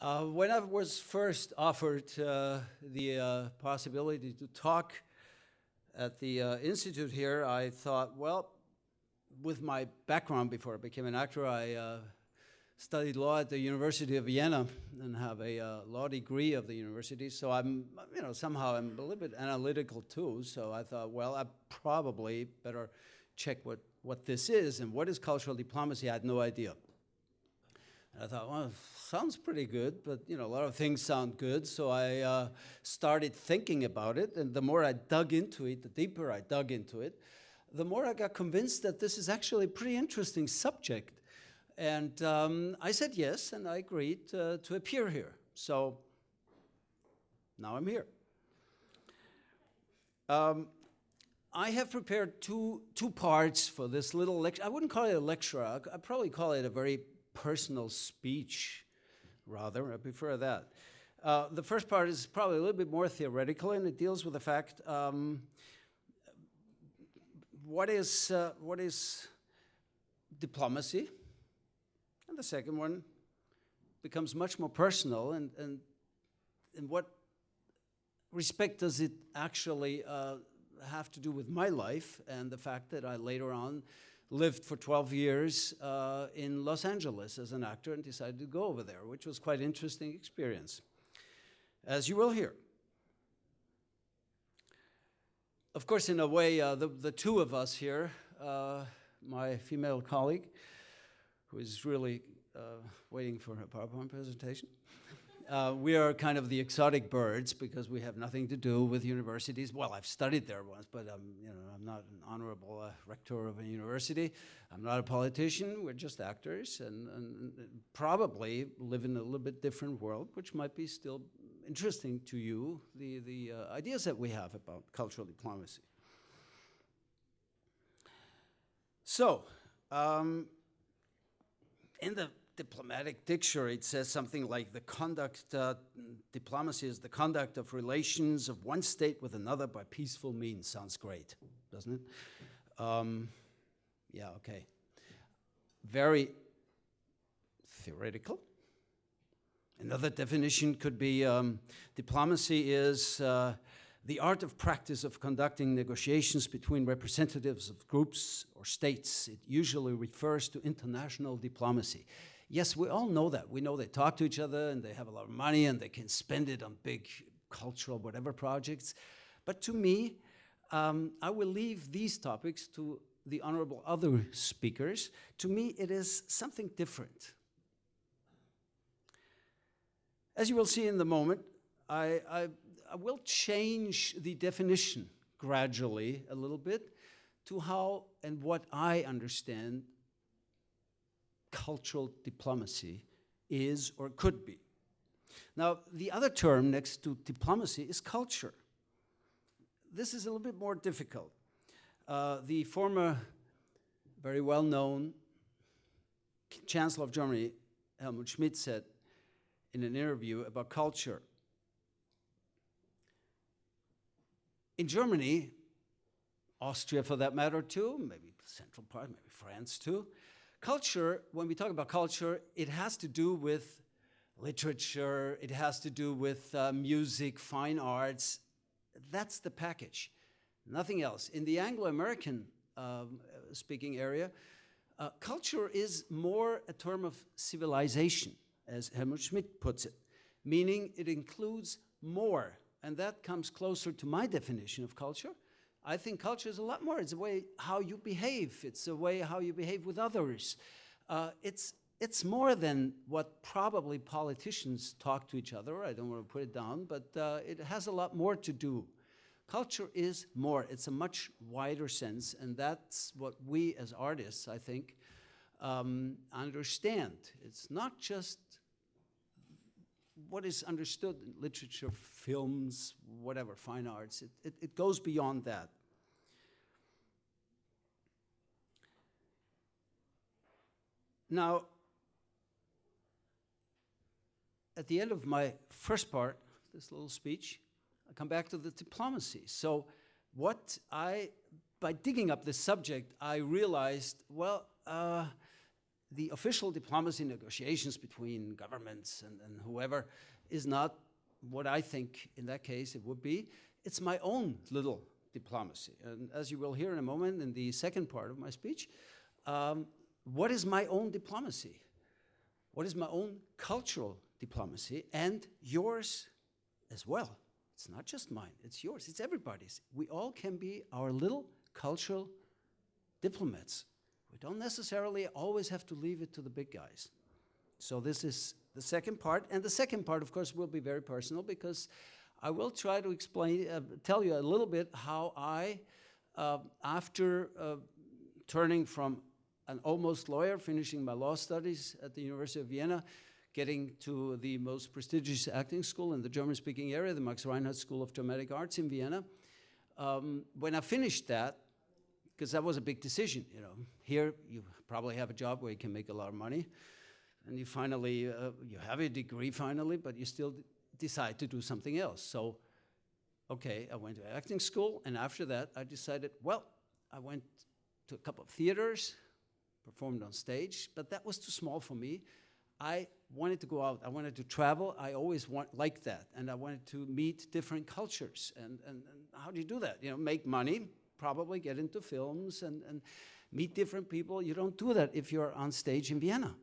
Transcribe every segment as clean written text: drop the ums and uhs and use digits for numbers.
When I was first offered the possibility to talk at the institute here, I thought, well, with my background before I became an actor, I studied law at the University of Vienna and have a law degree of the university. So I'm, somehow I'm a little bit analytical too. So I thought, well, I probably better check what this is and what is cultural diplomacy. I had no idea. And I thought, well, sounds pretty good, but a lot of things sound good. So I started thinking about it, and the more I dug into it, the deeper I dug into it, the more I got convinced that this is actually a pretty interesting subject. And I said yes, and I agreed to appear here. So now I'm here. I have prepared two parts for this little lecture. I wouldn't call it a lecture. I'd probably call it a very personal speech, rather. I prefer that. The first part is probably a little bit more theoretical, and it deals with the fact what is diplomacy, and the second one becomes much more personal, and in what respect does it actually have to do with my life and the fact that I later on lived for 12 years in Los Angeles as an actor and decided to go over there, which was quite an interesting experience, as you will hear. Of course, in a way, the two of us here, my female colleague, who is really waiting for her PowerPoint presentation, we are kind of the exotic birds because we have nothing to do with universities. Well, I've studied there once, but I'm not an honorable rector of a university. I'm not a politician. We're just actors and probably live in a little bit different world, which might be still interesting to you, the ideas that we have about cultural diplomacy. So, in the diplomatic dictionary, it says something like diplomacy is the conduct of relations of one state with another by peaceful means. Sounds great, doesn't it? Yeah, okay. Very theoretical. Another definition could be diplomacy is the art of practice of conducting negotiations between representatives of groups or states. It usually refers to international diplomacy. Yes, we all know that. We know they talk to each other and they have a lot of money and they can spend it on big cultural whatever projects. But to me, I will leave these topics to the honorable other speakers. To me, it is something different. As you will see in the moment, I will change the definition gradually a little bit to how and what I understand cultural diplomacy is or could be. Now, the other term next to diplomacy is culture. This is a little bit more difficult. The former, very well-known Chancellor of Germany, Helmut Schmidt, said in an interview about culture, in Germany, Austria for that matter too, maybe the central part, maybe France too, culture, when we talk about culture, it has to do with literature, it has to do with music, fine arts. That's the package, nothing else. In the Anglo-American speaking area, culture is more a term of civilization, as Helmut Schmidt puts it, meaning it includes more, and that comes closer to my definition of culture. I think culture is a lot more. It's a way how you behave. It's a way how you behave with others. It's more than what probably politicians talk to each other. I don't want to put it down, but it has a lot more to do. Culture is more. It's a much wider sense, and that's what we as artists, I think, understand. It's not just what is understood in literature, films, whatever, fine arts. It goes beyond that. Now, at the end of my first part, this little speech, I come back to the diplomacy. So by digging up this subject, I realized, well, the official diplomacy negotiations between governments and whoever is not what I think in that case it would be. It's my own little diplomacy. And as you will hear in a moment in the second part of my speech, what is my own diplomacy? What is my own cultural diplomacy and yours as well? It's not just mine, it's yours, it's everybody's. We all can be our little cultural diplomats. We don't necessarily always have to leave it to the big guys. So this is the second part. And the second part, of course, will be very personal because I will try to explain, tell you a little bit how I, after turning from an almost lawyer, finishing my law studies at the University of Vienna, getting to the most prestigious acting school in the German-speaking area, the Max Reinhardt School of Dramatic Arts in Vienna. When I finished that, because that was a big decision, you know. Here, you probably have a job where you can make a lot of money, and you finally, you have a degree finally, but you still decide to do something else. So, okay, I went to acting school, and after that, I decided, well, I went to a couple of theaters, performed on stage, but that was too small for me. I wanted to go out, I wanted to travel, I always liked that, and I wanted to meet different cultures, and how do you do that? You know, make money, probably get into films and meet different people. You don't do that if you're on stage in Vienna.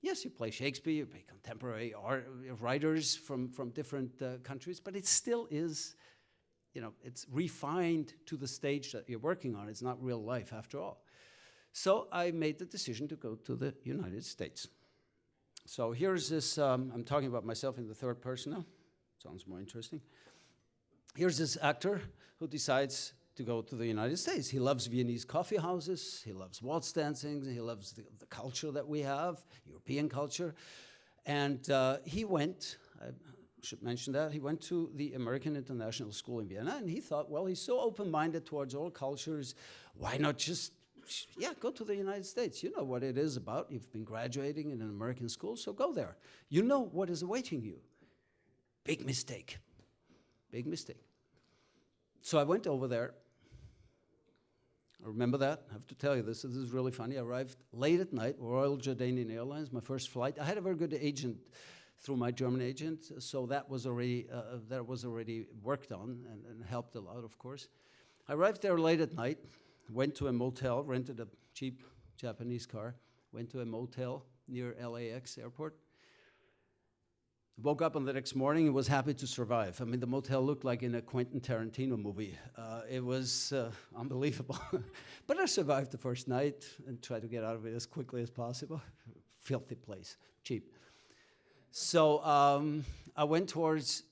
Yes, you play Shakespeare, you play contemporary art, writers from different countries, but it still is, you know, it's refined to the stage that you're working on. It's not real life after all. So I made the decision to go to the United States. So here's this, I'm talking about myself in the third person now. Sounds more interesting. Here's this actor who decides to go to the United States. He loves Viennese coffee houses, he loves waltz dancing, he loves the culture that we have, European culture. And he went, I should mention that, he went to the American International School in Vienna, and he thought, well, he's so open-minded towards all cultures, why not just, yeah, go to the United States. You know what it is about. You've been graduating in an American school, so go there. You know what is awaiting you. Big mistake. Big mistake. So I went over there. I remember that. I have to tell you this. This is really funny. I arrived late at night, Royal Jordanian Airlines, my first flight. I had a very good agent through my German agent, so that was already worked on and helped a lot, of course. I arrived there late at night, went to a motel, rented a cheap Japanese car, went to a motel near LAX airport. Woke up on the next morning and was happy to survive. I mean, the motel looked like in a Quentin Tarantino movie. It was unbelievable. But I survived the first night and tried to get out of it as quickly as possible. Filthy place, cheap. So I went towards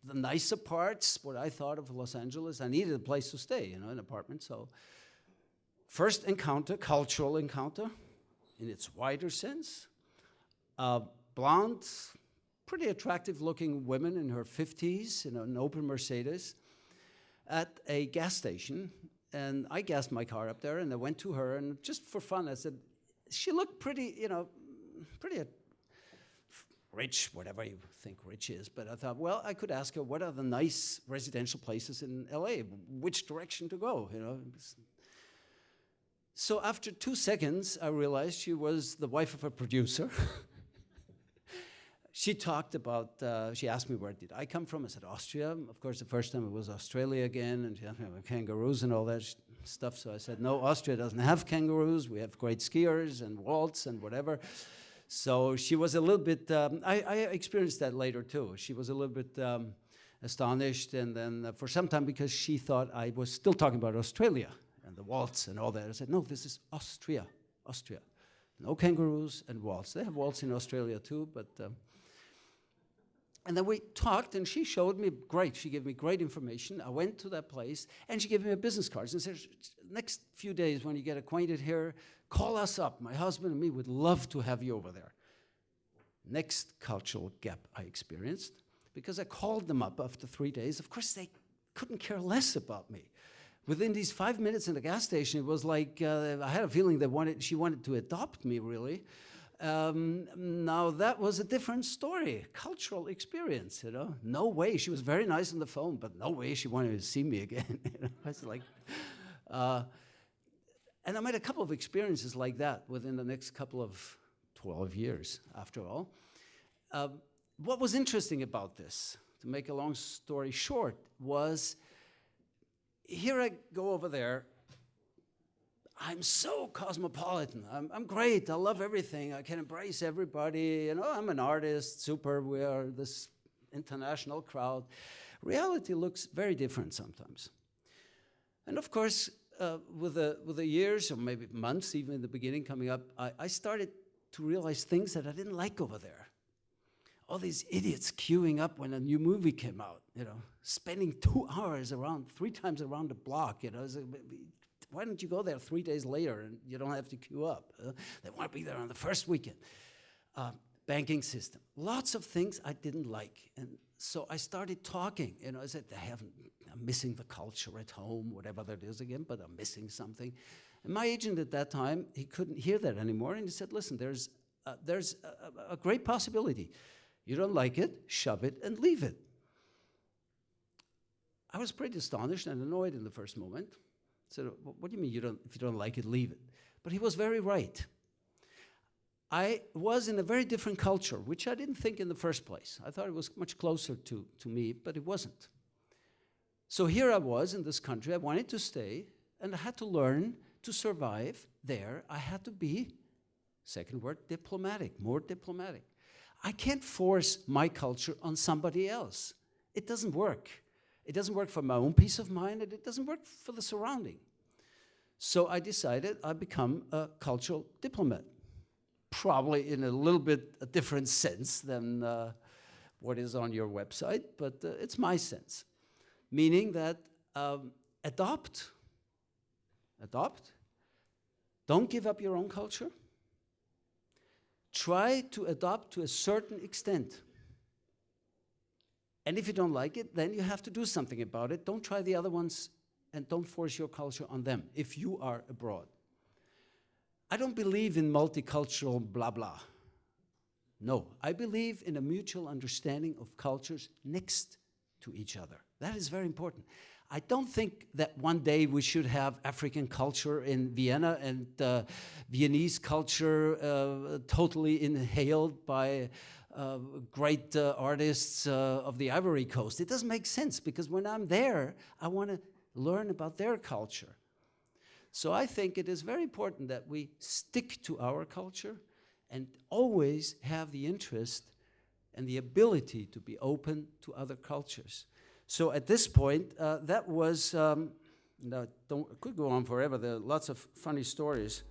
the nicer parts, what I thought of Los Angeles. I needed a place to stay, you know, an apartment. So first encounter, cultural encounter, in its wider sense. Blonde, pretty attractive-looking woman in her 50s in an open Mercedes at a gas station. And I gassed my car up there, and I went to her, and just for fun, I said, she looked pretty, you know, pretty rich, whatever you think rich is. But I thought, well, I could ask her, what are the nice residential places in LA? Which direction to go, you know? So after 2 seconds, I realized she was the wife of a producer. She talked about, she asked me where did I come from. I said, Austria. Of course, the first time it was Australia again, and kangaroos and all that stuff. So I said, no, Austria doesn't have kangaroos. We have great skiers and waltz and whatever. So she was a little bit, I experienced that later too. She was a little bit astonished, and then for some time, because she thought I was still talking about Australia and the waltz and all that. I said, no, this is Austria, Austria. No kangaroos and waltz. They have waltz in Australia too, but... And then we talked, and she showed me, she gave me great information. I went to that place, and she gave me a business card and said, next few days when you get acquainted here, call us up. My husband and me would love to have you over there. Next cultural gap I experienced, because I called them up after 3 days. Of course, they couldn't care less about me. Within these 5 minutes in the gas station, it was like, I had a feeling she wanted to adopt me, really. Now that was a different story, cultural experience, you know. No way, she was very nice on the phone, but no way she wanted to see me again. You know? I was like, And I made a couple of experiences like that within the next couple of 12 years, after all. What was interesting about this, to make a long story short, was here I go over there. I'm so cosmopolitan. I'm great. I love everything. I can embrace everybody. You know, I'm an artist. Super. We are this international crowd. Reality looks very different sometimes. And of course, with the years, or maybe months, even in the beginning coming up, I started to realize things that I didn't like over there. All these idiots queuing up when a new movie came out, you know, spending 2 hours around, 3 times around the block, you know. Why don't you go there 3 days later and you don't have to queue up? They want to be there on the first weekend. Banking system. Lots of things I didn't like. And so I started talking. You know, I said, I'm missing the culture at home, whatever that is again, but I'm missing something. And my agent at that time, he couldn't hear that anymore. And he said, listen, there's a great possibility. You don't like it, shove it and leave it. I was pretty astonished and annoyed in the first moment. I said, what do you mean if you don't like it, leave it? But he was very right. I was in a very different culture, which I didn't think in the first place. I thought it was much closer to me, but it wasn't. So here I was in this country. I wanted to stay, and I had to learn to survive there. I had to be, second word, diplomatic, more diplomatic. I can't force my culture on somebody else. It doesn't work. It doesn't work for my own peace of mind, and it doesn't work for the surrounding. So I decided I'd become a cultural diplomat, probably in a little bit a different sense than what is on your website, but it's my sense. Meaning that adopt. Don't give up your own culture. Try to adopt to a certain extent. And if you don't like it, then you have to do something about it. Don't try the other ones, and don't force your culture on them if you are abroad. I don't believe in multicultural blah blah. No, I believe in a mutual understanding of cultures next to each other. That is very important. I don't think that one day we should have African culture in Vienna and Viennese culture totally inhaled by great artists of the Ivory Coast. It doesn't make sense, because when I'm there, I want to learn about their culture. So I think it is very important that we stick to our culture and always have the interest and the ability to be open to other cultures. So at this point, that was, it could go on forever. There are lots of funny stories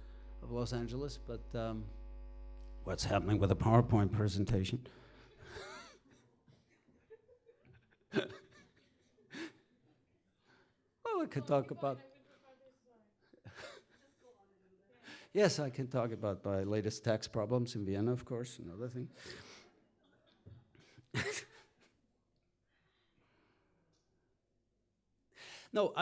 of Los Angeles, but what's happening with a PowerPoint presentation? Well, I could talk about... Yes, I can talk about my latest tax problems in Vienna, of course, another thing. No,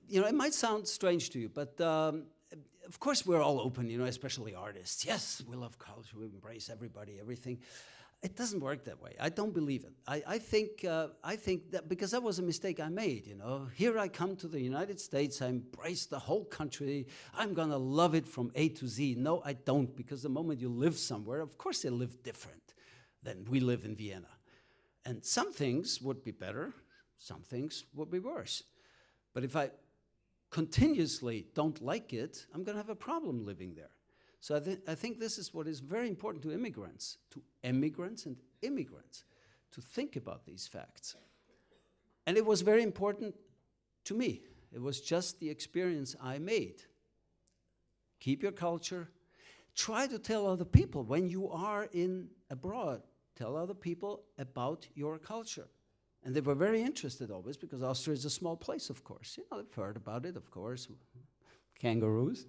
you know, it might sound strange to you, but of course we're all open, you know, especially artists. Yes, we love culture, we embrace everybody, everything. It doesn't work that way. I don't believe it. I think that because that was a mistake I made, you know. Here I come to the United States, I embrace the whole country, I'm gonna love it from A to Z. No, I don't, because the moment you live somewhere, of course they live different than we live in Vienna. And some things would be better, some things would be worse. But if I continuously don't like it, I'm gonna have a problem living there. So I think this is what is very important to immigrants and immigrants, to think about these facts. And it was very important to me. It was just the experience I made. Keep your culture. Try to tell other people when you are abroad, tell other people about your culture. And they were very interested always, because Austria is a small place, of course. You know, they've heard about it, of course. Kangaroos.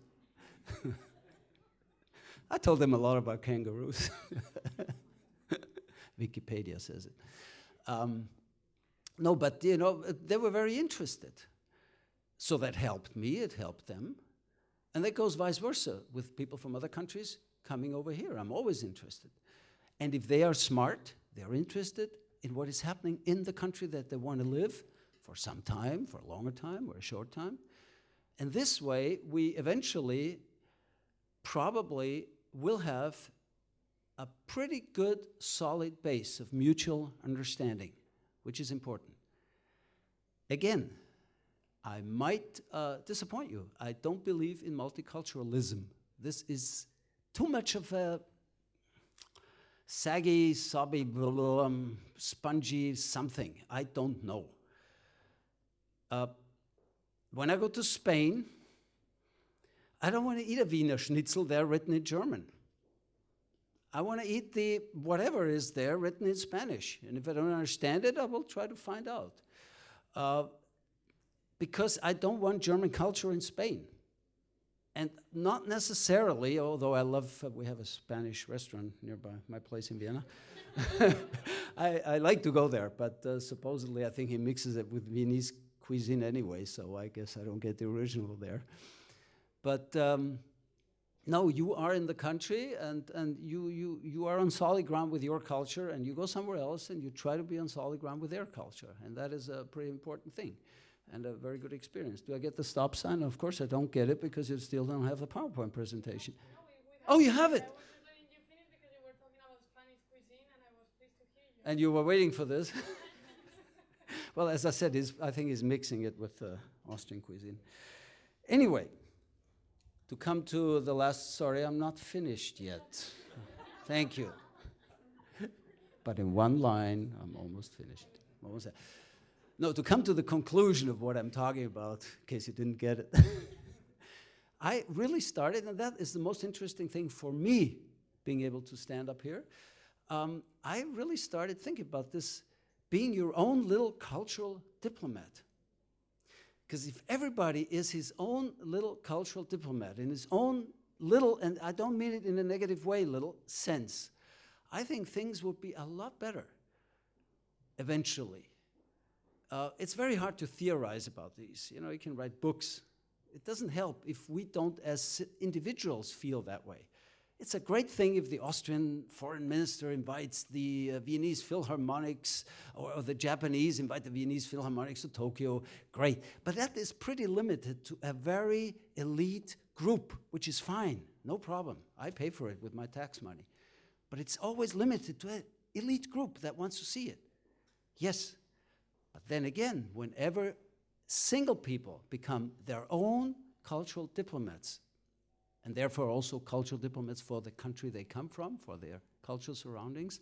I told them a lot about kangaroos. Wikipedia says it. No, but you know, they were very interested. So that helped me, it helped them. And that goes vice versa with people from other countries coming over here. I'm always interested. And if they are smart, they're interested in what is happening in the country that they want to live for some time, for a longer time, or a short time. And this way, we eventually probably will have a pretty good, solid base of mutual understanding, which is important. Again, I might disappoint you. I don't believe in multiculturalism. This is too much of a saggy, sobby, spongy something. I don't know. When I go to Spain, I don't want to eat a Wiener Schnitzel there written in German. I want to eat the whatever is there written in Spanish. And if I don't understand it, I will try to find out. Because I don't want German culture in Spain. And not necessarily, although I love, we have a Spanish restaurant nearby my place in Vienna. I like to go there, but supposedly I think he mixes it with Viennese cuisine anyway, so I guess I don't get the original there. But no, you are in the country, and you are on solid ground with your culture, and you go somewhere else, and you try to be on solid ground with their culture, and that is a pretty important thing, and a very good experience. Do I get the stop sign? Of course I don't get it, because you still don't have the PowerPoint presentation. No, oh, you have it! I was just letting you finish because you were talking about Spanish cuisine, and I was pleased to hear you. And you were waiting for this? Well, as I said, I think he's mixing it with Austrian cuisine. Anyway, to come to the last, sorry, I'm not finished yet. Thank you. But in one line, I'm almost finished. Almost there. No, to come to the conclusion of what I'm talking about, in case you didn't get it. I really started, and that is the most interesting thing for me, being able to stand up here. I really started thinking about this being your own little cultural diplomat. Because if everybody is his own little cultural diplomat, in his own little, and I don't mean it in a negative way, little sense, I think things would be a lot better eventually. It's very hard to theorize about these. You know, you can write books. It doesn't help if we don't, as individuals, feel that way. It's a great thing if the Austrian foreign minister invites the Viennese Philharmonics, or the Japanese invite the Viennese Philharmonics to Tokyo. Great. But that is pretty limited to a very elite group, which is fine. No problem. I pay for it with my tax money. But it's always limited to an elite group that wants to see it. Yes. But then again, whenever single people become their own cultural diplomats, and therefore also cultural diplomats for the country they come from, for their cultural surroundings,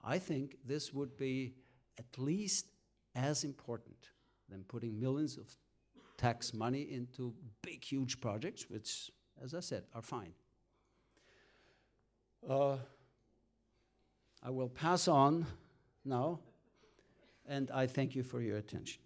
I think this would be at least as important than putting millions of tax money into big, huge projects, which, as I said, are fine. I will pass on now, and I thank you for your attention.